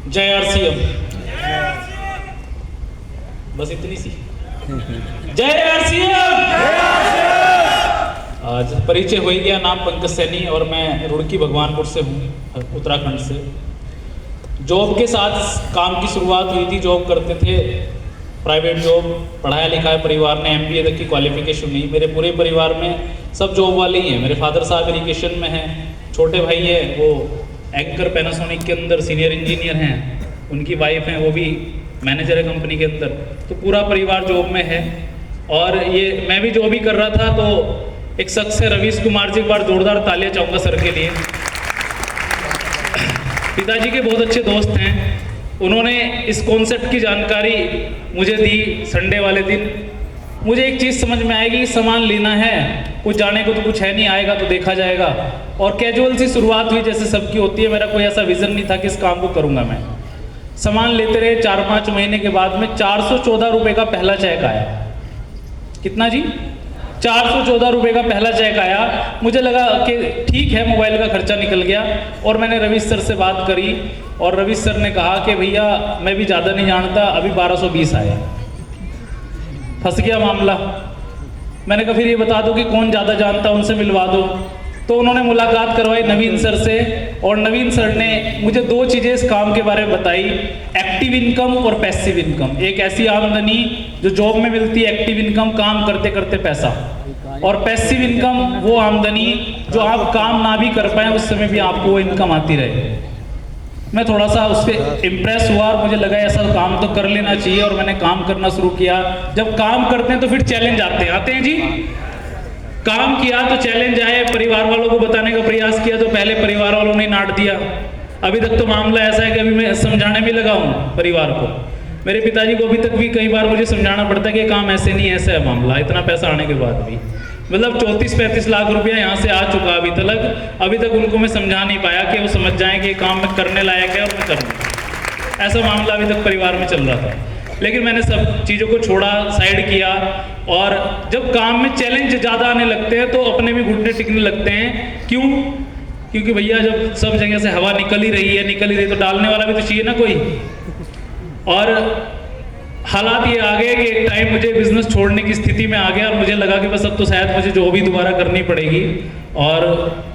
जय आरसीएम। बस इतनी सी। जय आरसीएम। आज परिचय हो ही गया, नाम पंकज सैनी और मैं रुड़की भगवानपुर से हूँ, उत्तराखंड से। जॉब के साथ काम की शुरुआत हुई थी, जॉब करते थे, प्राइवेट जॉब, पढ़ाया लिखा है परिवार ने, MBA तक की क्वालिफिकेशन नहीं। मेरे पूरे परिवार में सब जॉब वाले ही हैं। मेरे फादर साहब इरिगेशन में हैं, छोटे भाई है वो एंकर पैनासोनिक के अंदर सीनियर इंजीनियर हैं, उनकी वाइफ हैं वो भी मैनेजर है कंपनी के अंदर। तो पूरा परिवार जॉब में है। और ये मैं भी जॉब ही कर रहा था, तो एक शख्स है रवीश कुमार जी, एक बार जोरदार तालियां चाहूँगा सर के लिए। पिताजी के बहुत अच्छे दोस्त हैं, उन्होंने इस कॉन्सेप्ट की जानकारी मुझे दी संडे वाले दिन। मुझे एक चीज़ समझ में आएगी, सामान लेना है, कुछ जाने को तो कुछ है नहीं, आएगा तो देखा जाएगा। और कैजुअल सी शुरुआत हुई जैसे सबकी होती है। मेरा कोई ऐसा विज़न नहीं था कि इस काम को करूँगा मैं। सामान लेते रहे, 4-5 महीने के बाद में 414 रुपये का पहला चेक आया। कितना जी? 414 रुपये का पहला चेक आया। मुझे लगा कि ठीक है, मोबाइल का खर्चा निकल गया। और मैंने रवीश सर से बात करी और रवीश सर ने कहा कि भैया मैं भी ज़्यादा नहीं जानता, अभी 1220 आया। फंस गया मामला। मैंने कहा फिर ये बता दो कि कौन ज़्यादा जानता, उनसे मिलवा दो। तो उन्होंने मुलाकात करवाई नवीन सर से, और नवीन सर ने मुझे 2 चीज़ें इस काम के बारे में बताई, एक्टिव इनकम और पैसिव इनकम। एक ऐसी आमदनी जो जॉब में मिलती है, एक्टिव इनकम, काम करते करते पैसा, और पैसिव इनकम वो आमदनी जो आप काम ना भी कर पाए उस समय भी आपको वो इनकम आती रहे। मैं थोड़ा सा उससे इम्प्रेस हुआ और मुझे लगा ऐसा काम तो कर लेना चाहिए, और मैंने काम करना शुरू किया। जब काम करते हैं तो फिर चैलेंज आते हैं जी। काम किया तो चैलेंज आए, परिवार वालों को बताने का प्रयास किया तो पहले परिवार वालों ने डांट दिया। अभी तक तो मामला ऐसा है कि अभी मैं समझाने में लगा हूँ परिवार को। मेरे पिताजी को अभी तक भी कई बार मुझे समझाना पड़ता है कि काम ऐसे नहीं, ऐसा है मामला, इतना पैसा आने के बाद भी। मतलब 34-35 लाख रुपया यहाँ से आ चुका अभी तक उनको मैं समझा नहीं पाया कि वो समझ जाएं कि काम में करने लायक है और मैं करूँ। ऐसा मामला अभी तक परिवार में चल रहा था। लेकिन मैंने सब चीज़ों को छोड़ा, साइड किया, और जब काम में चैलेंज ज़्यादा आने लगते हैं तो अपने भी घुटने टिकने लगते हैं। क्यों? क्योंकि भैया जब सब जगह से हवा निकल ही रही तो डालने वाला भी तो चाहिए ना कोई। और हालात ये आ गए कि एक टाइम मुझे बिजनेस छोड़ने की स्थिति में आ गया, और मुझे लगा कि बस अब तो शायद मुझे जॉब ही दोबारा करनी पड़ेगी। और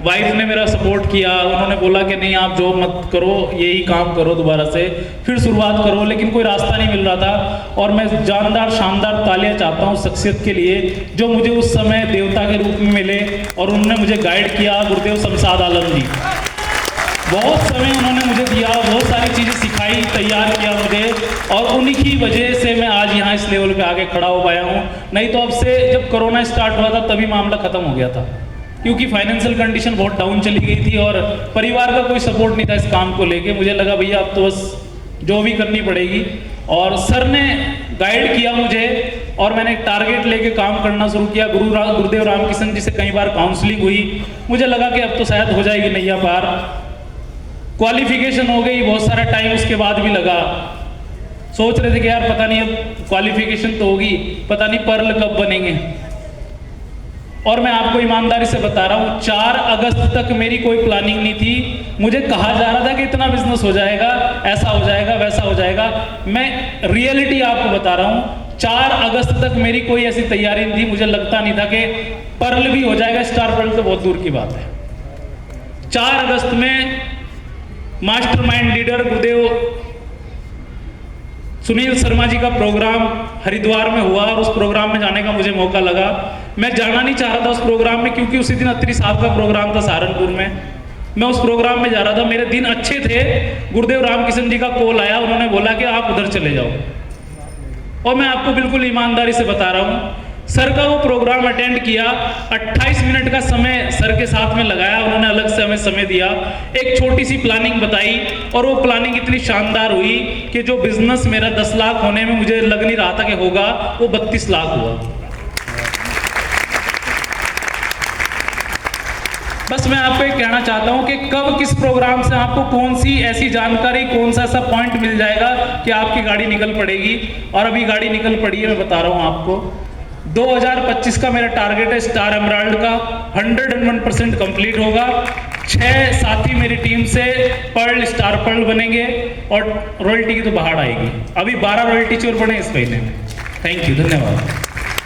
वाइफ ने मेरा सपोर्ट किया, उन्होंने बोला कि नहीं आप जॉब मत करो, यही काम करो, दोबारा से फिर शुरुआत करो। लेकिन कोई रास्ता नहीं मिल रहा था। और मैं जानदार शानदार तालियां चाहता हूँ शख्सियत के लिए जो मुझे उस समय देवता के रूप में मिले, और उन्होंने मुझे गाइड किया, गुरुदेव शमशाद आलम जी। बहुत समय उन्होंने मुझे दिया, बहुत सारी चीज़ें सिखाई, तैयार किया मुझे, और उन्हीं की वजह से मैं आज यहाँ इस लेवल पे आके खड़ा हो पाया हूँ। नहीं तो अब से जब कोरोना स्टार्ट हुआ था तभी मामला ख़त्म हो गया था, क्योंकि फाइनेंशियल कंडीशन बहुत डाउन चली गई थी और परिवार का कोई सपोर्ट नहीं था इस काम को लेके। मुझे लगा भैया अब तो बस जो भी करनी पड़ेगी, और सर ने गाइड किया मुझे, और मैंने एक टारगेट लेके काम करना शुरू किया। गुरुदेव रामकिशन जी से कई बार काउंसलिंग हुई, मुझे लगा कि अब तो शायद हो जाएगी नैया पार। क्वालिफिकेशन हो गई, बहुत सारा टाइम उसके बाद भी लगा। सोच रहे थे कि यार पता नहीं अब क्वालिफिकेशन तो होगी, पता नहीं पर्ल कब बनेंगे। और मैं आपको ईमानदारी से बता रहा हूँ 4 अगस्त तक मेरी कोई प्लानिंग नहीं थी। मुझे कहा जा रहा था कि इतना बिजनेस हो जाएगा, ऐसा हो जाएगा, वैसा हो जाएगा। मैं रियलिटी आपको बता रहा हूँ, 4 अगस्त तक मेरी कोई ऐसी तैयारी नहीं थी। मुझे लगता नहीं था कि पर्ल भी हो जाएगा, स्टार पर्ल तो बहुत दूर की बात है। 4 अगस्त में मास्टरमाइंड लीडर गुरुदेव सुनील शर्मा जी का प्रोग्राम हरिद्वार में हुआ, और उस प्रोग्राम में जाने का मुझे मौका लगा। मैं जाना नहीं चाह रहा था उस प्रोग्राम में, क्योंकि उसी दिन अत्रि साहब का प्रोग्राम था सहारनपुर में। मैं उस प्रोग्राम में जा रहा था, मेरे दिन अच्छे थे। गुरुदेव रामकिशन जी का कॉल आया, उन्होंने बोला कि आप उधर चले जाओ। और मैं आपको बिल्कुल ईमानदारी से बता रहा हूँ, सर का वो प्रोग्राम अटेंड किया, 28 मिनट का समय सर के साथ में लगाया, उन्होंने अलग से हमें समय दिया, एक छोटी सी प्लानिंग बताई, और वो प्लानिंग इतनी शानदार हुई कि जो बिजनेस मेरा 10 लाख होने में मुझे लग नहीं रहा था कि होगा, वो 32 लाख हुआ। बस मैं आपको एक कहना चाहता हूं कि कब किस प्रोग्राम से आपको कौन सी ऐसी जानकारी, कौन सा ऐसा पॉइंट मिल जाएगा कि आपकी गाड़ी निकल पड़ेगी। और अभी गाड़ी निकल पड़ी है, मैं बता रहा हूं आपको। 2025 का मेरा टारगेट है स्टार एमराल्ड का 101% कंप्लीट होगा। 6 साथी मेरी टीम से पर्ल स्टार पर्ल बनेंगे और रॉयल्टी की तो बाहर आएगी। अभी 12 रॉयल्टी चोर बने इस महीने में। थैंक यू, धन्यवाद।